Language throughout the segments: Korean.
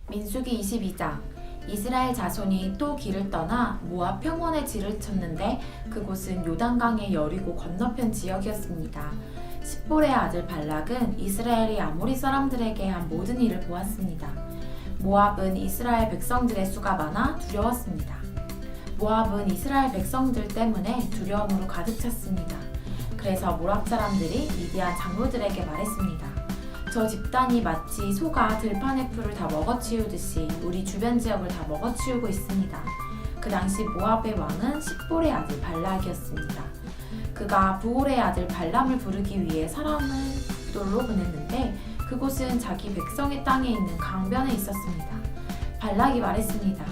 민수기 22장. 이스라엘 자손이 또 길을 떠나 모압 평원에 진을 쳤는데 그곳은 요단강의 여리고 건너편 지역이었습니다. 십볼의 아들 발락은 이스라엘이 아모리 사람들에게 한 모든 일을 보았습니다. 모압은 이스라엘 백성들의 수가 많아 두려웠습니다. 모압은 이스라엘 백성들 때문에 두려움으로 가득 찼습니다. 그래서 모압 사람들이 미디안 장로들에게 말했습니다. 저 집단이 마치 소가 들판의 풀을 다 먹어치우듯이 우리 주변 지역을 다 먹어치우고 있습니다. 그 당시 모압의 왕은 십볼의 아들 발락이었습니다. 그가 부올의 아들 발람을 부르기 위해 사람을 북돌로 보냈는데 그곳은 자기 백성의 땅에 있는 강변에 있었습니다. 발락이 말했습니다.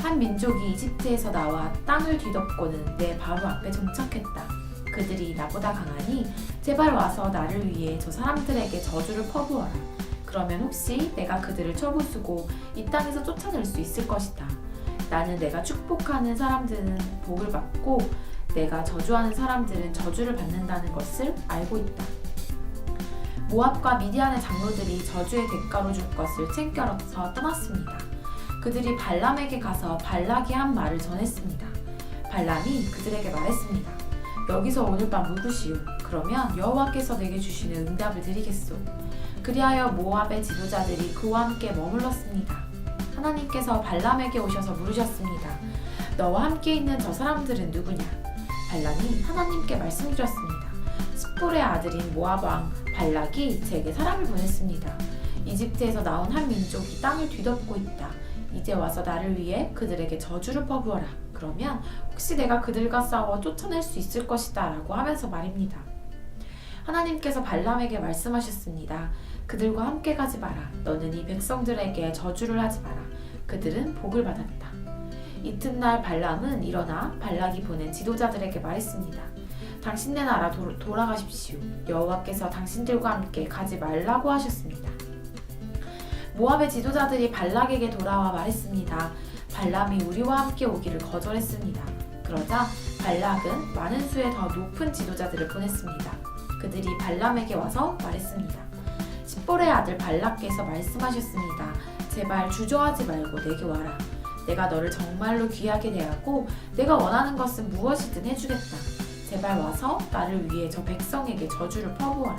한 민족이 이집트에서 나와 땅을 뒤덮고는 내 바로 앞에 정착했다. 그들이 나보다 강하니 제발 와서 나를 위해 저 사람들에게 저주를 퍼부어라. 그러면 혹시 내가 그들을 쳐부수고 이 땅에서 쫓아낼 수 있을 것이다. 나는 내가 축복하는 사람들은 복을 받고 내가 저주하는 사람들은 저주를 받는다는 것을 알고 있다. 모압과 미디안의 장로들이 저주의 대가로 줄 것을 챙겨서 떠났습니다. 그들이 발람에게 가서 발락이 한 말을 전했습니다. 발람이 그들에게 말했습니다. 여기서 오늘 밤 묵으시오. 그러면 여호와께서 내게 주시는 응답을 드리겠소. 그리하여 모압의 지도자들이 그와 함께 머물렀습니다. 하나님께서 발람에게 오셔서 물으셨습니다. 너와 함께 있는 저 사람들은 누구냐? 발람이 하나님께 말씀드렸습니다. 십볼의 아들인 모압 왕 발락이 제게 사람을 보냈습니다. 이집트에서 나온 한 민족이 땅을 뒤덮고 있다. 이제 와서 나를 위해 그들에게 저주를 퍼부어라. 그러면 혹시 내가 그들과 싸워 쫓아낼 수 있을 것이다 라고 하면서 말입니다. 하나님께서 발람에게 말씀하셨습니다. 그들과 함께 가지 마라. 너는 이 백성들에게 저주를 하지 마라. 그들은 복을 받았다. 이튿날 발람은 일어나 발락이 보낸 지도자들에게 말했습니다. 당신네 나라 돌아가십시오. 여호와께서 당신들과 함께 가지 말라고 하셨습니다. 모압의 지도자들이 발락에게 돌아와 말했습니다. 발람이 우리와 함께 오기를 거절했습니다. 그러자 발락은 많은 수의 더 높은 지도자들을 보냈습니다. 그들이 발람에게 와서 말했습니다. 십볼의 아들 발락께서 말씀하셨습니다. 제발 주저하지 말고 내게 와라. 내가 너를 정말로 귀하게 대하고 내가 원하는 것은 무엇이든 해주겠다. 제발 와서 나를 위해 저 백성에게 저주를 퍼부어라.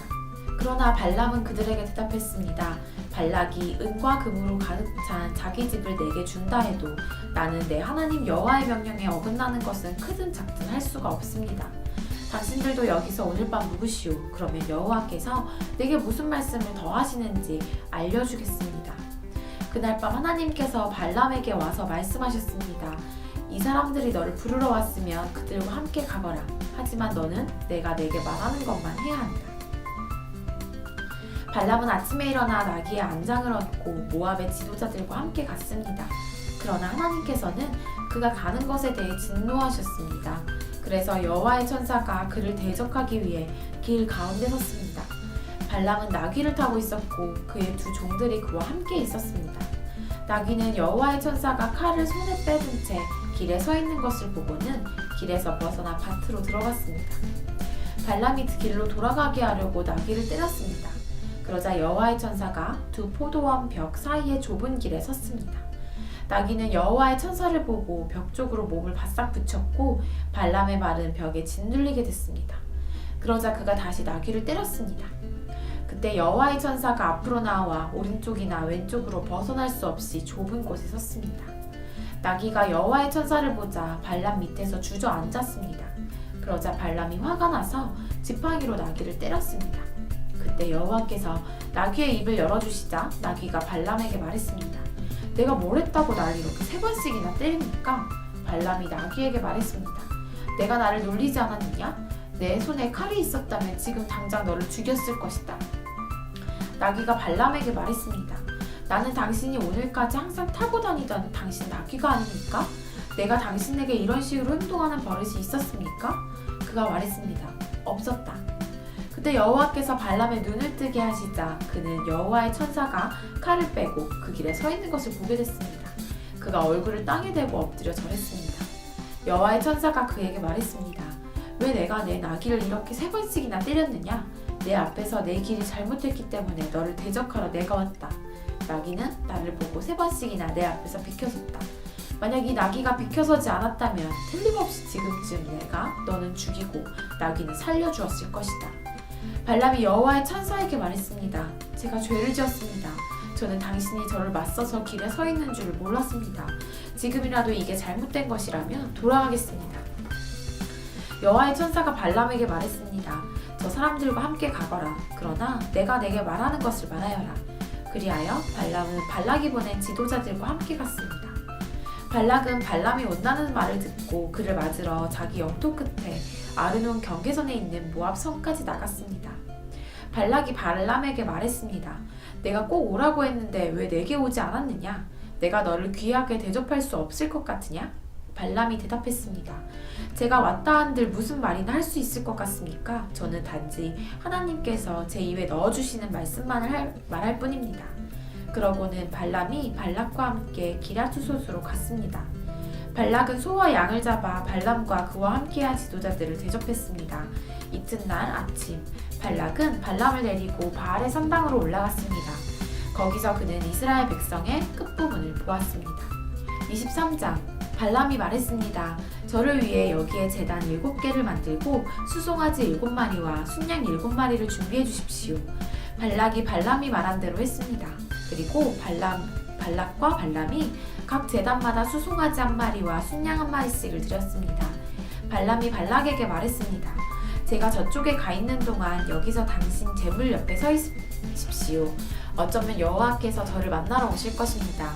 그러나 발람은 그들에게 대답했습니다. 발락이 은과 금으로 가득 찬 자기 집을 내게 준다 해도 나는 내 하나님 여호와의 명령에 어긋나는 것은 크든 작든 할 수가 없습니다. 당신들도 여기서 오늘 밤 묵으시오. 그러면 여호와께서 내게 무슨 말씀을 더 하시는지 알려주겠습니다. 그날 밤 하나님께서 발람에게 와서 말씀하셨습니다. 이 사람들이 너를 부르러 왔으면 그들과 함께 가거라. 하지만 너는 내가 내게 말하는 것만 해야 한다. 발람은 아침에 일어나 나귀의 안장을 얻고 모압의 지도자들과 함께 갔습니다. 그러나 하나님께서는 그가 가는 것에 대해 진노하셨습니다. 그래서 여호와의 천사가 그를 대적하기 위해 길 가운데 섰습니다. 발람은 나귀를 타고 있었고 그의 두 종들이 그와 함께 있었습니다. 나귀는 여호와의 천사가 칼을 손에 빼둔 채 길에 서 있는 것을 보고는 길에서 벗어나 밭으로 들어갔습니다. 발람이 길로 돌아가게 하려고 나귀를 때렸습니다. 그러자 여호와의 천사가 두 포도원 벽 사이의 좁은 길에 섰습니다. 나귀는 여호와의 천사를 보고 벽 쪽으로 몸을 바싹 붙였고 발람의 발은 벽에 짓눌리게 됐습니다. 그러자 그가 다시 나귀를 때렸습니다. 그때 여호와의 천사가 앞으로 나와 오른쪽이나 왼쪽으로 벗어날 수 없이 좁은 곳에 섰습니다. 나귀가 여호와의 천사를 보자 발람 밑에서 주저앉았습니다. 그러자 발람이 화가 나서 지팡이로 나귀를 때렸습니다. 그때 여호와께서 나귀의 입을 열어주시자 나귀가 발람에게 말했습니다. 내가 뭘 했다고 나를 이렇게 3번씩이나 때립니까? 발람이 나귀에게 말했습니다. 내가 나를 놀리지 않았느냐? 내 손에 칼이 있었다면 지금 당장 너를 죽였을 것이다. 나귀가 발람에게 말했습니다. 나는 당신이 오늘까지 항상 타고 다니던 당신 나귀가 아닙니까? 내가 당신에게 이런 식으로 행동하는 버릇이 있었습니까? 그가 말했습니다. 없었다. 그때 여호와께서 발람의 눈을 뜨게 하시자 그는 여호와의 천사가 칼을 빼고 그 길에 서 있는 것을 보게 됐습니다. 그가 얼굴을 땅에 대고 엎드려 절했습니다. 여호와의 천사가 그에게 말했습니다. 왜 내가 내 나귀를 이렇게 3번씩이나 때렸느냐? 내 앞에서 내 길이 잘못했기 때문에 너를 대적하러 내가 왔다. 나귀는 나를 보고 3번씩이나 내 앞에서 비켜섰다. 만약 이 나귀가 비켜서지 않았다면 틀림없이 지금쯤 내가 너는 죽이고 나귀는 살려주었을 것이다. 발람이 여호와의 천사에게 말했습니다. 제가 죄를 지었습니다. 저는 당신이 저를 맞서서 길에 서 있는 줄을 몰랐습니다. 지금이라도 이게 잘못된 것이라면 돌아가겠습니다. 여호와의 천사가 발람에게 말했습니다. 저 사람들과 함께 가거라. 그러나 내가 내게 말하는 것을 말하여라. 그리하여 발람은 발락이 보낸 지도자들과 함께 갔습니다. 발락은 발람이 온다는 말을 듣고 그를 맞으러 자기 영토 끝에 아르논 경계선에 있는 모압 성까지 나갔습니다. 발락이 발람에게 말했습니다. 내가 꼭 오라고 했는데 왜 내게 오지 않았느냐? 내가 너를 귀하게 대접할 수 없을 것 같으냐? 발람이 대답했습니다. 제가 왔다 한들 무슨 말이나 할 수 있을 것 같습니까? 저는 단지 하나님께서 제 입에 넣어주시는 말씀만 말할 뿐입니다. 그러고는 발람이 발락과 함께 기럇수솥으로 갔습니다. 발락은 소와 양을 잡아 발람과 그와 함께한 지도자들을 대접했습니다. 이튿날 아침 발락은 발람을 데리고 바알의 산당으로 올라갔습니다. 거기서 그는 이스라엘 백성의 끝부분을 보았습니다. 23장 발람이 말했습니다. 저를 위해 여기에 제단 7개를 만들고 수송아지 7마리와 순양 7마리를 준비해 주십시오. 발락이 발람이 말한 대로 했습니다. 그리고 발락과 발람이 각 제단마다 수송아지 1마리와 순양 1마리씩을 드렸습니다. 발람이 발락에게 말했습니다. 제가 저쪽에 가 있는 동안 여기서 당신 제물 옆에 서 있으십시오. 어쩌면 여호와께서 저를 만나러 오실 것입니다.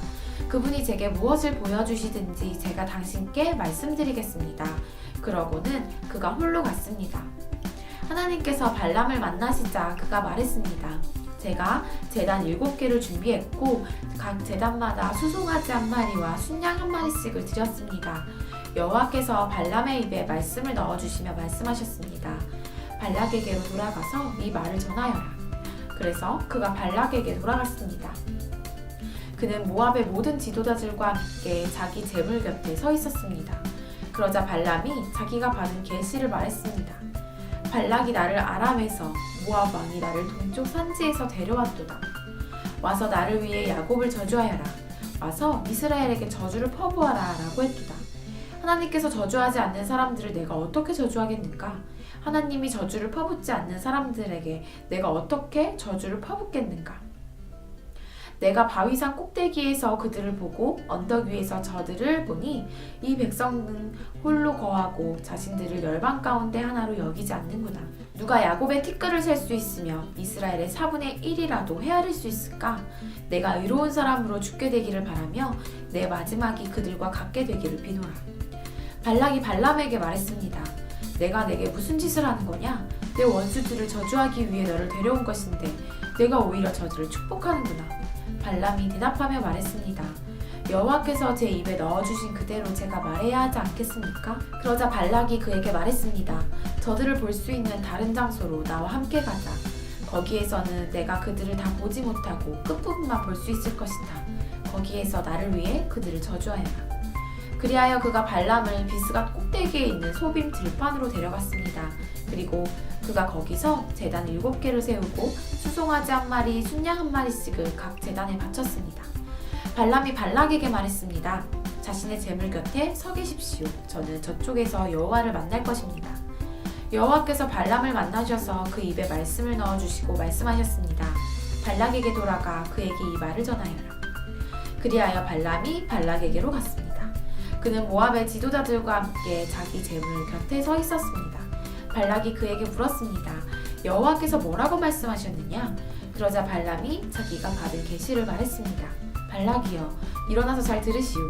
그분이 제게 무엇을 보여주시든지 제가 당신께 말씀드리겠습니다. 그러고는 그가 홀로 갔습니다. 하나님께서 발람을 만나시자 그가 말했습니다. 제가 제단 7개를 준비했고 각 제단마다 수송아지 1마리와 순양 1마리씩을 드렸습니다. 여호와께서 발람의 입에 말씀을 넣어주시며 말씀하셨습니다. 발락에게로 돌아가서 이 말을 전하여라. 그래서 그가 발락에게 돌아갔습니다. 그는 모압의 모든 지도자들과 함께 자기 제물 곁에 서 있었습니다. 그러자 발람이 자기가 받은 계시를 말했습니다. 발락이 나를 아람에서 모압 왕이 나를 동쪽 산지에서 데려왔도다. 와서 나를 위해 야곱을 저주하여라. 와서 이스라엘에게 저주를 퍼부어라 라고 했도다. 하나님께서 저주하지 않는 사람들을 내가 어떻게 저주하겠는가? 하나님이 저주를 퍼붓지 않는 사람들에게 내가 어떻게 저주를 퍼붓겠는가? 내가 바위산 꼭대기에서 그들을 보고 언덕 위에서 저들을 보니 이 백성은 홀로 거하고 자신들을 열방 가운데 하나로 여기지 않는구나. 누가 야곱의 티끌을 셀 수 있으며 이스라엘의 4분의 1이라도 헤아릴 수 있을까? 내가 의로운 사람으로 죽게 되기를 바라며 내 마지막이 그들과 같게 되기를 비노라. 발락이 발람에게 말했습니다. 내가 내게 무슨 짓을 하는 거냐? 내 원수들을 저주하기 위해 너를 데려온 것인데 내가 오히려 저들을 축복하는구나. 발람이 대답하며 말했습니다. 여호와께서 제 입에 넣어주신 그대로 제가 말해야 하지 않겠습니까? 그러자 발락이 그에게 말했습니다. 저들을 볼 수 있는 다른 장소로 나와 함께 가자. 거기에서는 내가 그들을 다 보지 못하고 끝부분만 볼 수 있을 것이다. 거기에서 나를 위해 그들을 저주하여라. 그리하여 그가 발람을 비스갓 꼭대기에 있는 소빔 들판으로 데려갔습니다. 그리고 그가 거기서 제단 7개를 세우고 수송아지 1마리, 순양 1마리씩을 각 제단에 바쳤습니다. 발람이 발락에게 말했습니다. 자신의 제물 곁에 서 계십시오. 저는 저쪽에서 여호와를 만날 것입니다. 여호와께서 발람을 만나셔서 그 입에 말씀을 넣어주시고 말씀하셨습니다. 발락에게 돌아가 그에게 이 말을 전하여라. 그리하여 발람이 발락에게로 갔습니다. 그는 모압의 지도자들과 함께 자기 제물 곁에 서 있었습니다. 발락이 그에게 물었습니다. 여호와께서 뭐라고 말씀하셨느냐? 그러자 발람이 자기가 받은 계시를 말했습니다. 발락이여, 일어나서 잘 들으시오.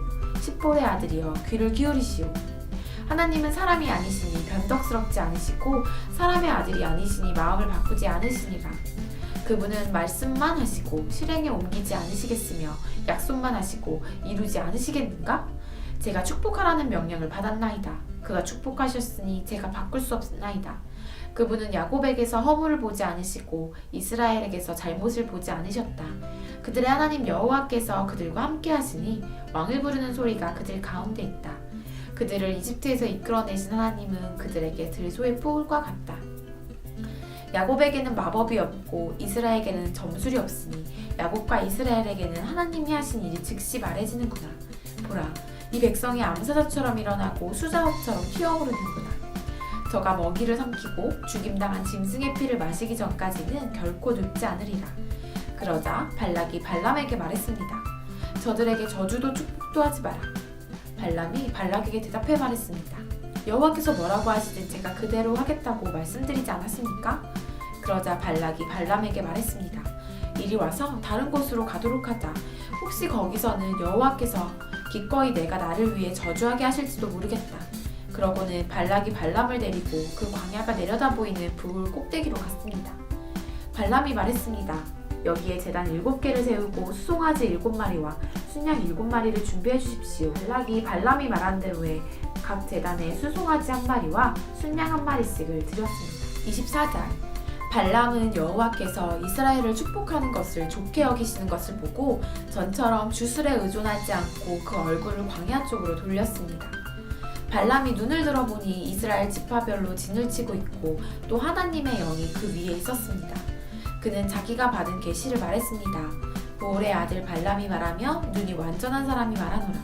십볼의 아들이여, 귀를 기울이시오. 하나님은 사람이 아니시니 변덕스럽지 않으시고 사람의 아들이 아니시니 마음을 바꾸지 않으시니라. 그분은 말씀만 하시고 실행에 옮기지 않으시겠으며 약속만 하시고 이루지 않으시겠는가? 제가 축복하라는 명령을 받았나이다. 그가 축복하셨으니 제가 바꿀 수 없나이다. 그분은 야곱에게서 허물을 보지 않으시고 이스라엘에게서 잘못을 보지 않으셨다. 그들의 하나님 여호와께서 그들과 함께 하시니 왕을 부르는 소리가 그들 가운데 있다. 그들을 이집트에서 이끌어내신 하나님은 그들에게 들소의 뿔과 같다. 야곱에게는 마법이 없고 이스라엘에게는 점술이 없으니 야곱과 이스라엘에게는 하나님이 하신 일이 즉시 말해지는구나. 보라, 이 백성이 암사자처럼 일어나고 수자옥처럼 튀어오르는구나. 저가 먹이를 삼키고 죽임당한 짐승의 피를 마시기 전까지는 결코 눕지 않으리라. 그러자 발락이 발람에게 말했습니다. 저들에게 저주도 축복도 하지 마라. 발람이 발락에게 대답해 말했습니다. 여호와께서 뭐라고 하시든 제가 그대로 하겠다고 말씀드리지 않았습니까? 그러자 발락이 발람에게 말했습니다. 이리 와서 다른 곳으로 가도록 하자. 혹시 거기서는 여호와께서 기꺼이 내가 나를 위해 저주하게 하실지도 모르겠다. 그러고는 발락이 발람을 데리고 그 광야가 내려다 보이는 붕울 꼭대기로 갔습니다. 발람이 말했습니다. 여기에 제단 7개를 세우고 수송아지 7마리와 순양 7마리를 준비해 주십시오. 발락이 발람이 말한 대로에 각 제단에 수송아지 1마리와 순양 1마리씩을 드렸습니다. 24절 발람은 여호와께서 이스라엘을 축복하는 것을 좋게 여기시는 것을 보고 전처럼 주술에 의존하지 않고 그 얼굴을 광야 쪽으로 돌렸습니다. 발람이 눈을 들어보니 이스라엘 지파별로 진을 치고 있고 또 하나님의 영이 그 위에 있었습니다. 그는 자기가 받은 계시를 말했습니다. 보올의 아들 발람이 말하며 눈이 완전한 사람이 말하노라.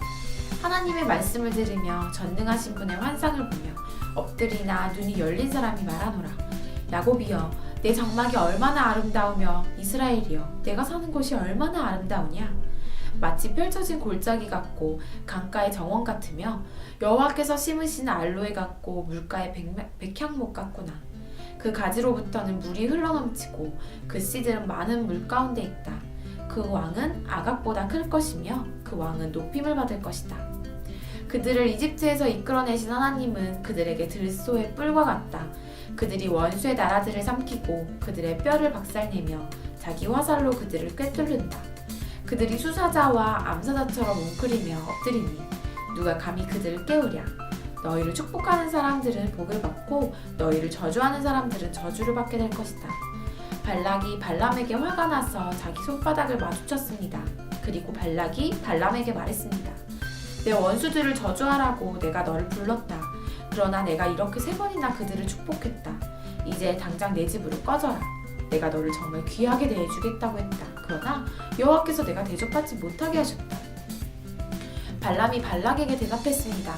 하나님의 말씀을 들으며 전능하신 분의 환상을 보며 엎드리나 눈이 열린 사람이 말하노라. 야곱이여, 내 장막이 얼마나 아름다우며 이스라엘이여, 내가 사는 곳이 얼마나 아름다우냐. 마치 펼쳐진 골짜기 같고 강가의 정원 같으며 여호와께서 심으신 알로에 같고 물가의 백향목 같구나. 그 가지로부터는 물이 흘러넘치고 그 씨들은 많은 물 가운데 있다. 그 왕은 아각보다 클 것이며 그 왕은 높임을 받을 것이다. 그들을 이집트에서 이끌어내신 하나님은 그들에게 들소의 뿔과 같다. 그들이 원수의 나라들을 삼키고 그들의 뼈를 박살내며 자기 화살로 그들을 꿰뚫는다. 그들이 수사자와 암사자처럼 웅크리며 엎드리니 누가 감히 그들을 깨우랴. 너희를 축복하는 사람들은 복을 받고 너희를 저주하는 사람들은 저주를 받게 될 것이다. 발락이 발람에게 화가 나서 자기 손바닥을 마주쳤습니다. 그리고 발락이 발람에게 말했습니다. 내 원수들을 저주하라고 내가 너를 불렀다. 그러나 내가 이렇게 3번이나 그들을 축복했다. 이제 당장 내 집으로 꺼져라. 내가 너를 정말 귀하게 대해주겠다고 했다. 그러나 여호와께서 내가 대접받지 못하게 하셨다. 발람이 발락에게 대답했습니다.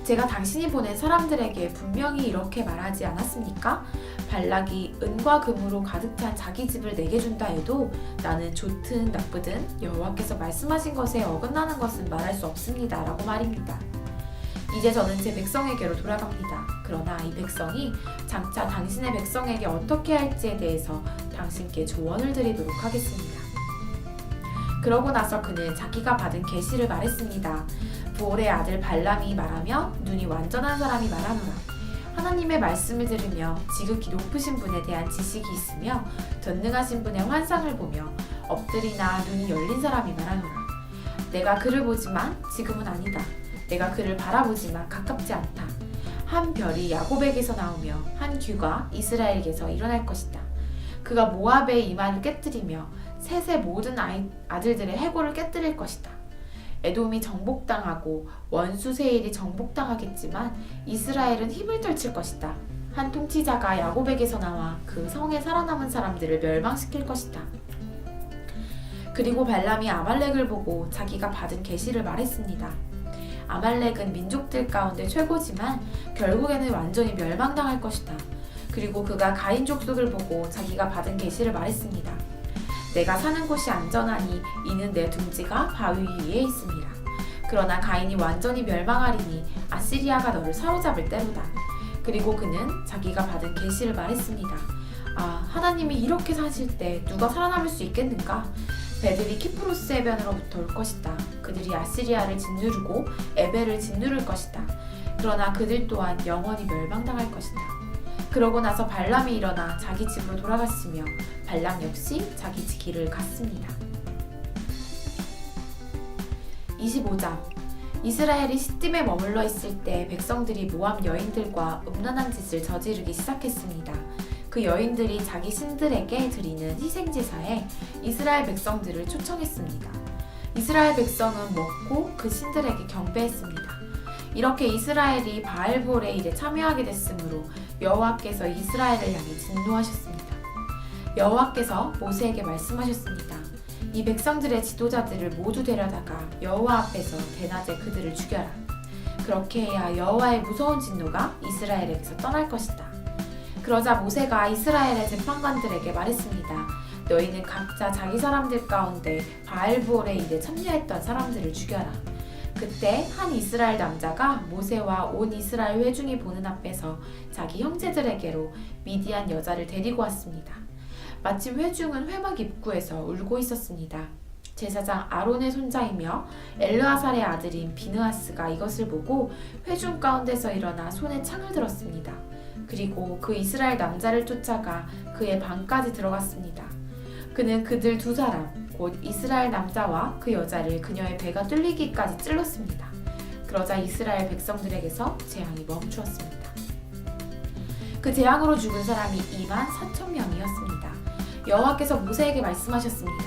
제가 당신이 보낸 사람들에게 분명히 이렇게 말하지 않았습니까? 발락이 은과 금으로 가득 찬 자기 집을 내게 준다 해도 나는 좋든 나쁘든 여호와께서 말씀하신 것에 어긋나는 것은 말할 수 없습니다. 라고 말입니다. 이제 저는 제 백성에게로 돌아갑니다. 그러나 이 백성이 장차 당신의 백성에게 어떻게 할지에 대해서 당신께 조언을 드리도록 하겠습니다. 그러고 나서 그는 자기가 받은 계시를 말했습니다. 보올의 아들 발람이 말하며 눈이 완전한 사람이 말하노라. 하나님의 말씀을 들으며 지극히 높으신 분에 대한 지식이 있으며 전능하신 분의 환상을 보며 엎드리나 눈이 열린 사람이 말하노라. 내가 그를 보지만 지금은 아니다. 내가 그를 바라보지만 가깝지 않다. 한 별이 야곱에게서 나오며 한 규가 이스라엘에게서 일어날 것이다. 그가 모압의 이마를 깨뜨리며 셋의 모든 아들들의 해골을 깨뜨릴 것이다. 에돔이 정복당하고 원수 세일이 정복당하겠지만 이스라엘은 힘을 떨칠 것이다. 한 통치자가 야곱에게서 나와 그 성에 살아남은 사람들을 멸망시킬 것이다. 그리고 발람이 아말렉을 보고 자기가 받은 계시를 말했습니다. 아말렉은 민족들 가운데 최고지만 결국에는 완전히 멸망당할 것이다. 그리고 그가 가인 족속을 보고 자기가 받은 계시를 말했습니다. 내가 사는 곳이 안전하니 이는 내 둥지가 바위 위에 있습니다. 그러나 가인이 완전히 멸망하리니 아시리아가 너를 사로잡을 때로다. 그리고 그는 자기가 받은 계시를 말했습니다. 아, 하나님이 이렇게 사실 때 누가 살아남을 수 있겠는가? 배들이 키프로스 해변으로부터 올 것이다. 그들이 아시리아를 짓누르고 에벨을 짓누를 것이다. 그러나 그들 또한 영원히 멸망당할 것이다. 그러고 나서 발람이 일어나 자기 집으로 돌아갔으며 발람 역시 자기 길을 갔습니다. 25장 이스라엘이 시딤에 머물러 있을 때 백성들이 모압 여인들과 음란한 짓을 저지르기 시작했습니다. 그 여인들이 자기 신들에게 드리는 희생제사에 이스라엘 백성들을 초청했습니다. 이스라엘 백성은 먹고 그 신들에게 경배했습니다. 이렇게 이스라엘이 바알볼의 일에 참여하게 됐으므로 여호와께서 이스라엘을 향해 진노하셨습니다. 여호와께서 모세에게 말씀하셨습니다. 이 백성들의 지도자들을 모두 데려다가 여호와 앞에서 대낮에 그들을 죽여라. 그렇게 해야 여호와의 무서운 진노가 이스라엘에게서 떠날 것이다. 그러자 모세가 이스라엘의 재판관들에게 말했습니다. 너희는 각자 자기 사람들 가운데 바알부올의 일에 참여했던 사람들을 죽여라. 그때 한 이스라엘 남자가 모세와 온 이스라엘 회중이 보는 앞에서 자기 형제들에게로 미디안 여자를 데리고 왔습니다. 마침 회중은 회막 입구에서 울고 있었습니다. 제사장 아론의 손자이며 엘르아살의 아들인 비느하스가 이것을 보고 회중 가운데서 일어나 손에 창을 들었습니다. 그리고 그 이스라엘 남자를 쫓아가 그의 방까지 들어갔습니다. 그는 그들 두 사람, 곧 이스라엘 남자와 그 여자를 그녀의 배가 뚫리기까지 찔렀습니다. 그러자 이스라엘 백성들에게서 재앙이 멈추었습니다. 그 재앙으로 죽은 사람이 24,000명이었습니다. 여호와께서 모세에게 말씀하셨습니다.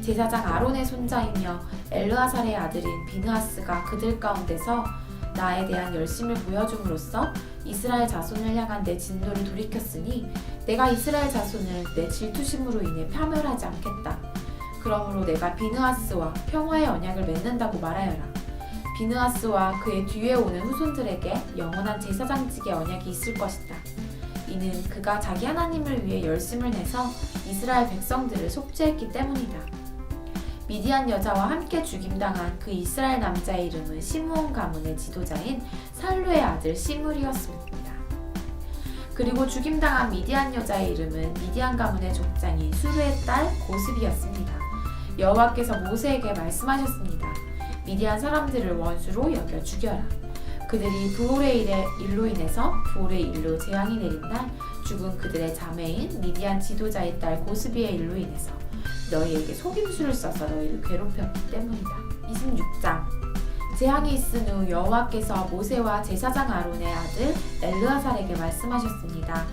제사장 아론의 손자이며 엘르아살의 아들인 비느하스가 그들 가운데서 나에 대한 열심을 보여줌으로써 이스라엘 자손을 향한 내 진노를 돌이켰으니 내가 이스라엘 자손을 내 질투심으로 인해 파멸하지 않겠다. 그러므로 내가 비느하스와 평화의 언약을 맺는다고 말하여라. 비느하스와 그의 뒤에 오는 후손들에게 영원한 제사장직의 언약이 있을 것이다. 이는 그가 자기 하나님을 위해 열심을 내서 이스라엘 백성들을 속죄했기 때문이다. 미디안 여자와 함께 죽임당한 그 이스라엘 남자의 이름은 시므온 가문의 지도자인 살루의 아들 시므리였습니다. 그리고 죽임당한 미디안 여자의 이름은 미디안 가문의 족장인 수르의 딸 고스비였습니다. 여호와께서 모세에게 말씀하셨습니다. 미디안 사람들을 원수로 여겨 죽여라. 그들이 부올의 일로 인해서 부올의 일로 재앙이 내린 날 죽은 그들의 자매인 미디안 지도자의 딸 고스비의 일로 인해서 너희에게 속임수를 써서 너희를 괴롭혔기 때문이다. 26장 재앙이 있은 후 여호와께서 모세와 제사장 아론의 아들 엘르아살에게 말씀하셨습니다.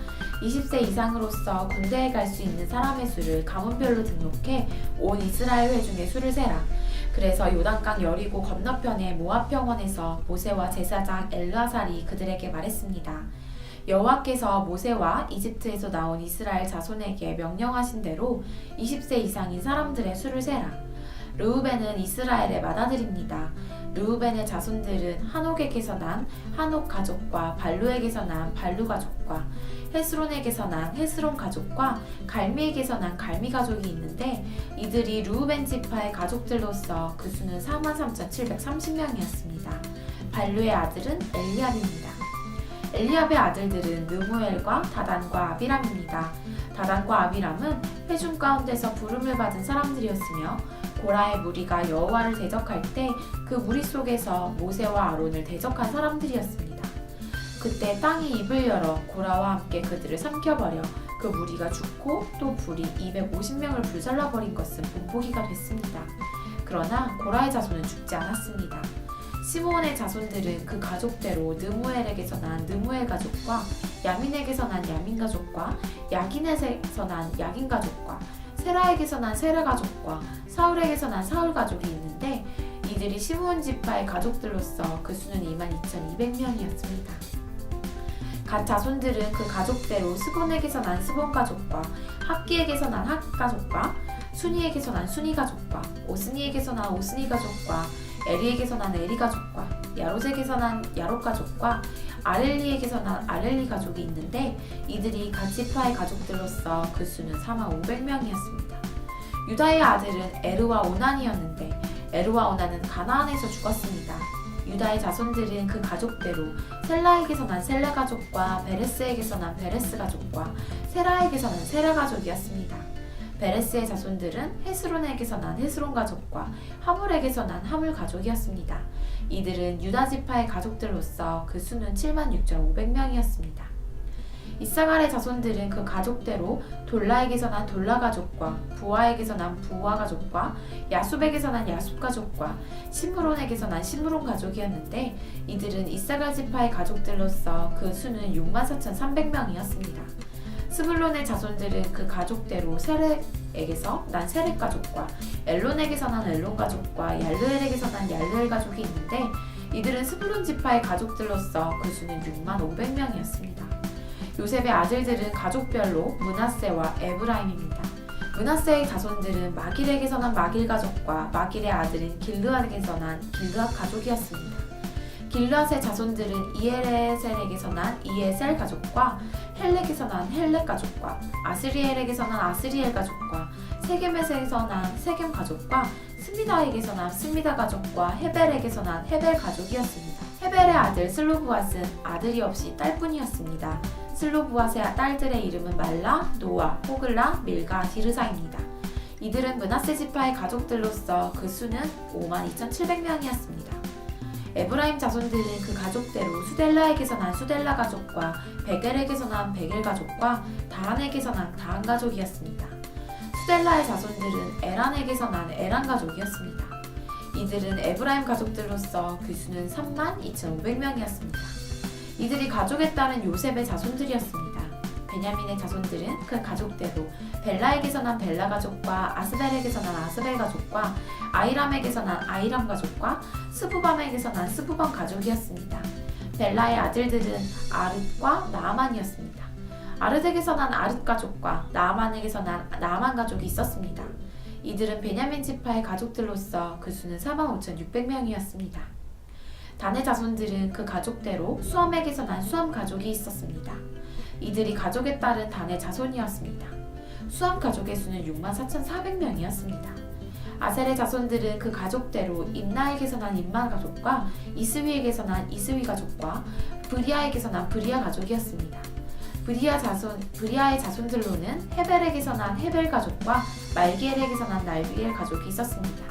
20세 이상으로서 군대에 갈 수 있는 사람의 수를 가문별로 등록해 온 이스라엘 회중의 수를 세라. 그래서 요단강 여리고 건너편의 모압 평원에서 모세와 제사장 엘르아살이 그들에게 말했습니다. 여호와께서 모세와 이집트에서 나온 이스라엘 자손에게 명령하신 대로 20세 이상인 사람들의 수를 세라. 르우벤은 이스라엘의 맏아들입니다. 르우벤의 자손들은 한옥에게서 난 한옥 가족과 발루에게서 난 발루 가족과 헤스론에게서 난 헤스론 가족과 갈미에게서 난 갈미 가족이 있는데 이들이 르우벤 지파의 가족들로서 그 수는 43,730명이었습니다. 발루의 아들은 엘리압입니다. 엘리압의 아들들은 느무엘과 다단과 아비람입니다. 다단과 아비람은 회중 가운데서 부름을 받은 사람들이었으며 고라의 무리가 여호와를 대적할 때 그 무리 속에서 모세와 아론을 대적한 사람들이었습니다. 그때 땅이 입을 열어 고라와 함께 그들을 삼켜버려 그 무리가 죽고 또 불이 250명을 불살라버린 것은 본보기가 됐습니다. 그러나 고라의 자손은 죽지 않았습니다. 시므온의 자손들은 그 가족대로 느무엘에게서 난 느무엘 가족과 야민에게서 난 야민 가족과 야긴에서 난 야긴 가족과 세라에게서 난 세라 가족과 사울에게서 난 사울 가족이 있는데 이들이 시므온 지파의 가족들로서 그 수는 22,200명이었습니다. 갓 자손들은 그 가족대로 스본에게서 난 스본 가족과 학기에게서 난 학 가족과 순이에게서 난 순이 가족과 오스니에게서 난 오스니 가족과 에리에게서 난 에리 가족과 야롯에게서 난 야롯 가족과 아렐리에게서 난 아렐리 가족이 있는데 이들이 갓 지파의 가족들로서 그 수는 45,000명이었습니다. 유다의 아들은 에르와 오난이었는데 에르와 오난은 가나안에서 죽었습니다. 유다의 자손들은 그 가족대로 셀라에게서 난 셀라 가족과 베레스에게서 난 베레스 가족과 세라에게서 난 세라 가족이었습니다. 베레스의 자손들은 헤스론에게서 난 헤스론 가족과 하물에게서 난 하물 가족이었습니다. 이들은 유다 지파의 가족들로서 그 수는 76,500명이었습니다. 이사갈의 자손들은 그 가족대로 돌라에게서 난 돌라 가족과 부하에게서 난 부하 가족과 야숲에게서 난 야숲 가족과 시므론에게서 난 시므론 가족이었는데 이들은 이사갈 지파의 가족들로서 그 수는 64,300명이었습니다. 스불론의 자손들은 그 가족대로 세렉에게서 난 세렉 가족과 엘론에게서 난 엘론 가족과 얄르엘에게서 난 얄르엘 가족이 있는데 이들은 스불론 지파의 가족들로서 그 수는 65,000명이었습니다. 요셉의 아들들은 가족별로 므낫세와 에브라임입니다. 므낫세의 자손들은 마길에게서 난 마길 가족과 마길의 아들인 길르앗에게서 난 길르앗 가족이었습니다. 길르앗의 자손들은 이에레셀에게서 난 이에셀 가족과 헬렉에서 난 헬렉 가족과 아스리엘에게서 난 아스리엘 가족과 세겜에서 난 세겜 가족과 스미다에게서 난 스미다 가족과 헤벨에게서 난 헤벨 가족이었습니다. 헤벨의 아들 슬로브앗은 아들이 없이 딸뿐이었습니다. 슬로브앗의 딸들의 이름은 말라, 노아, 호글라, 밀가, 디르사입니다. 이들은 므낫세 지파의 가족들로서 그 수는 52,700명이었습니다. 에브라임 자손들은 그 가족대로 수델라에게서 난 수델라 가족과 베겔에게서 난 베겔 가족과 다한에게서 난 다한 가족이었습니다. 수델라의 자손들은 에란에게서 난 에란 가족이었습니다. 이들은 에브라임 가족들로서 그 수는 32,500명이었습니다. 이들이 가족에 따른 요셉의 자손들이었습니다. 베냐민의 자손들은 그 가족대로 벨라에게서 난 벨라 가족과 아스벨에게서 난 아스벨 가족과 아이람에게서 난 아이람 가족과 스부밤에게서 난 스부밤 가족이었습니다. 벨라의 아들들은 아릇과 나아만이었습니다. 아르덱에서 난 아르 가족과 나아만에게서 난 나아만 가족이 있었습니다. 이들은 베냐민 지파의 가족들로서 그 수는 45,600명이었습니다. 단의 자손들은 그 가족대로 수암에게서 난 수암 가족이 있었습니다. 이들이 가족에 따른 단의 자손이었습니다. 수암 가족의 수는 64,400명이었습니다. 아셀의 자손들은 그 가족대로 임나에게서 난 임나 가족과 이스위에게서 난 이스위 가족과 브리아에게서 난 브리아 가족이었습니다. 브리아의 자손들로는 헤벨에게서 난 헤벨 가족과 말기엘에게서 난 날비엘 가족이 있었습니다.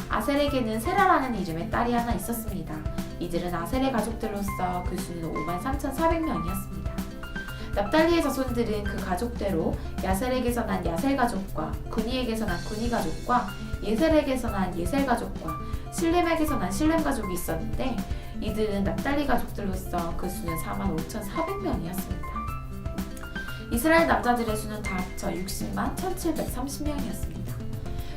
아셀에게는 세라라는 이름의 딸이 하나 있었습니다. 이들은 아셀의 가족들로서 그 수는 53,400명이었습니다. 납달리의 자손들은 그 가족대로 야셀에게서 난 야셀 가족과 군이에게서 난 군이 가족과 예셀에게서 난 예셀 가족과 실렘에게서 난 실렘 가족이 있었는데 이들은 납달리 가족들로서 그 수는 45,400명이었습니다. 이스라엘 남자들의 수는 다 합쳐 60만 1,730명이었습니다.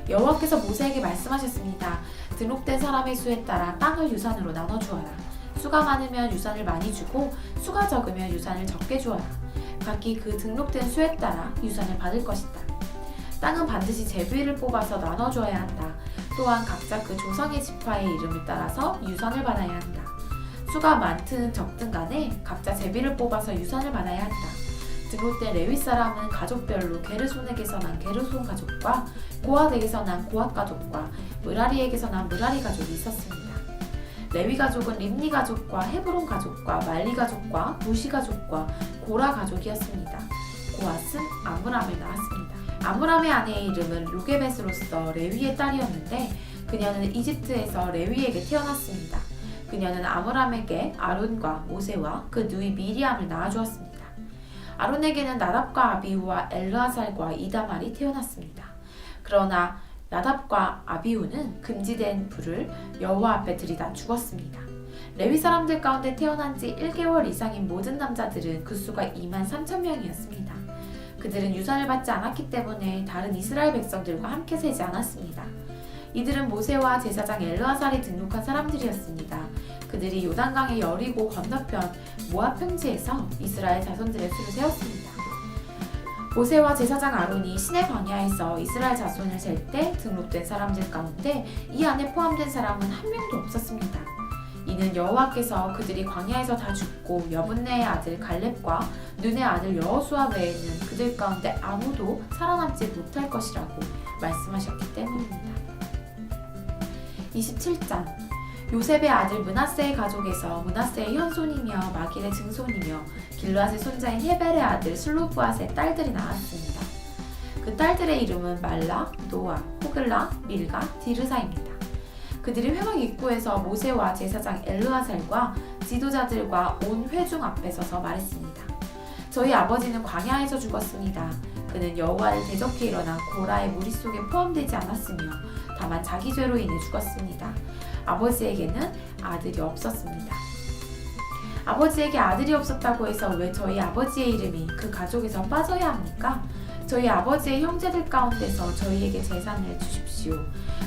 여호와께서 모세에게 말씀하셨습니다. 등록된 사람의 수에 따라 땅을 유산으로 나눠주어라. 수가 많으면 유산을 많이 주고 수가 적으면 유산을 적게 주어라. 각기 그 등록된 수에 따라 유산을 받을 것이다. 땅은 반드시 제비를 뽑아서 나눠주어야 한다. 또한 각자 그 조상의 지파의 이름을 따라서 유산을 받아야 한다. 수가 많든 적든 간에 각자 제비를 뽑아서 유산을 받아야 한다. 등록된 레위 사람은 가족별로 게르손에게서 난 게르손 가족과 고핫에게서 난 고핫 가족과 므라리에게서 난 므라리 가족이 있었습니다. 레위 가족은 림니 가족과 헤브론 가족과 말리 가족과 무시 가족과 고라 가족이었습니다. 고핫은 아므람을 낳았습니다. 아므람의 아내의 이름은 루게벳으로서 레위의 딸이었는데 그녀는 이집트에서 레위에게 태어났습니다. 그녀는 아므람에게 아론과 모세와 그 누이 미리암을 낳아주었습니다. 아론에게는 나답과 아비후와 엘르아살과 이다말이 태어났습니다. 그러나 나답과 아비후는 금지된 불을 여호와 앞에 들이다 죽었습니다. 레위 사람들 가운데 태어난 지 1개월 이상인 모든 남자들은 그 수가 23,000명이었습니다. 그들은 유산을 받지 않았기 때문에 다른 이스라엘 백성들과 함께 세지 않았습니다. 이들은 모세와 제사장 엘르아살이 등록한 사람들이었습니다. 그들이 요단강의 여리고 건너편 모압 평지에서 이스라엘 자손들의 수를 세웠습니다. 모세와 제사장 아론이 시내 광야에서 이스라엘 자손을 셀 때 등록된 사람들 가운데 이 안에 포함된 사람은 한 명도 없었습니다. 이는 여호와께서 그들이 광야에서 다 죽고 여분네의 아들 갈렙과 눈의 아들 여호수아 외에는 그들 가운데 아무도 살아남지 못할 것이라고 말씀하셨기 때문입니다. 27장 요셉의 아들 므낫세의 가족에서 므낫세의 현손이며 마길의 증손이며 길르앗의 손자인 헤벨의 아들 슬로브앗의 딸들이 나왔습니다. 그 딸들의 이름은 말라, 노아, 호글라, 밀가, 디르사입니다. 그들이 회막 입구에서 모세와 제사장 엘르아살과 지도자들과 온 회중 앞에 서서 말했습니다. 저희 아버지는 광야에서 죽었습니다. 그는 여호와를 대적해 일어난 고라의 무리 속에 포함되지 않았으며 다만 자기 죄로 인해 죽었습니다. 아버지에게는 아들이 없었습니다. 아버지에게 아들이 없었다고 해서 왜 저희 아버지의 이름이 그 가족에서 빠져야 합니까? 저희 아버지의 형제들 가운데서 저희에게 재산을 주십시오.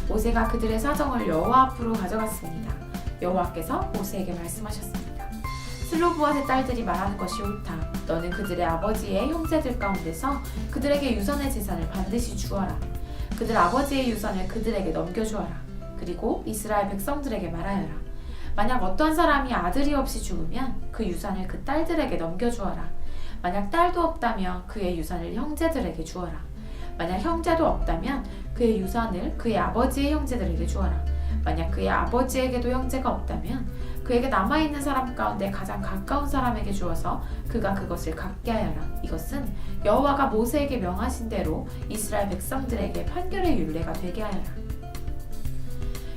모세가 그들의 사정을 여호와 앞으로 가져갔습니다. 여호와께서 모세에게 말씀하셨습니다. 슬로브앗의 딸들이 말하는 것이 옳다. 너는 그들의 아버지의 형제들 가운데서 그들에게 유선의 재산을 반드시 주어라. 그들 아버지의 유선을 그들에게 넘겨주어라. 그리고 이스라엘 백성들에게 말하여라. 만약 어떤 사람이 아들이 없이 죽으면 그 유산을 그 딸들에게 넘겨주어라. 만약 딸도 없다면 그의 유산을 형제들에게 주어라. 만약 형제도 없다면 그의 유산을 그의 아버지의 형제들에게 주어라. 만약 그의 아버지에게도 형제가 없다면 그에게 남아있는 사람 가운데 가장 가까운 사람에게 주어서 그가 그것을 갖게 하여라. 이것은 여호와가 모세에게 명하신 대로 이스라엘 백성들에게 판결의 율례가 되게 하여라.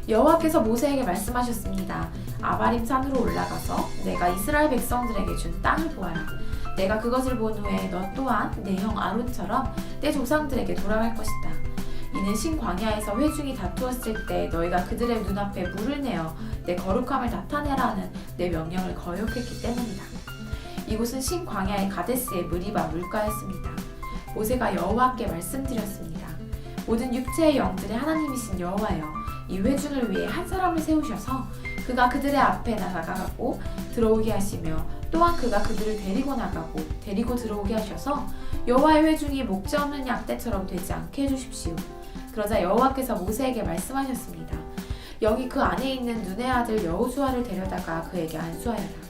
여호와께서 모세에게 말씀하셨습니다. 아바림 산으로 올라가서 내가 이스라엘 백성들에게 준 땅을 보아라. 내가 그것을 본 후에 너 또한 내 형 아론처럼 내 조상들에게 돌아갈 것이다. 이는 신광야에서 회중이 다투었을 때 너희가 그들의 눈앞에 물을 내어 내 거룩함을 나타내라는 내 명령을 거역했기 때문이다. 이곳은 신광야의 가데스의 무리바 물가였습니다. 모세가 여호와께 말씀드렸습니다. 모든 육체의 영들의 하나님이신 여호와여, 이 회중을 위해 한 사람을 세우셔서 그가 그들의 앞에 나가고 들어오게 하시며 또한 그가 그들을 데리고 나가고 데리고 들어오게 하셔서 여호와의 회중이 목자없는 약대처럼 되지 않게 해주십시오. 그러자 여호와께서 모세에게 말씀하셨습니다. 영이 그 안에 있는 눈의 아들 여호수아를 데려다가 그에게 안수하여라.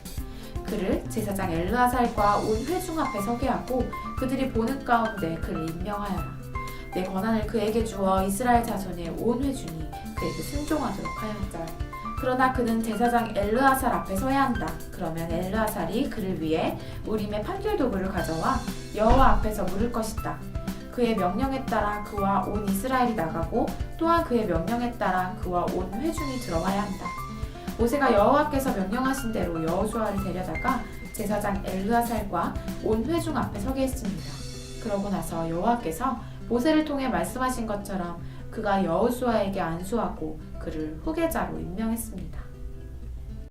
그를 제사장 엘르아살과 온 회중 앞에 서게 하고 그들이 보는 가운데 그를 임명하여라. 내 권한을 그에게 주어 이스라엘 자손의 온 회중이 그에게 순종하도록 하였다. 그러나 그는 제사장 엘르아살 앞에 서야 한다. 그러면 엘르아살이 그를 위해 우림의 판결 도구를 가져와 여호와 앞에서 물을 것이다. 그의 명령에 따라 그와 온 이스라엘이 나가고 또한 그의 명령에 따라 그와 온 회중이 들어와야 한다. 모세가 여호와께서 명령하신 대로 여호수아를 데려다가 제사장 엘르아살과 온 회중 앞에 서게 했습니다. 그러고 나서 여호와께서 모세를 통해 말씀하신 것처럼 그가 여호수아에게 안수하고 그를 후계자로 임명했습니다.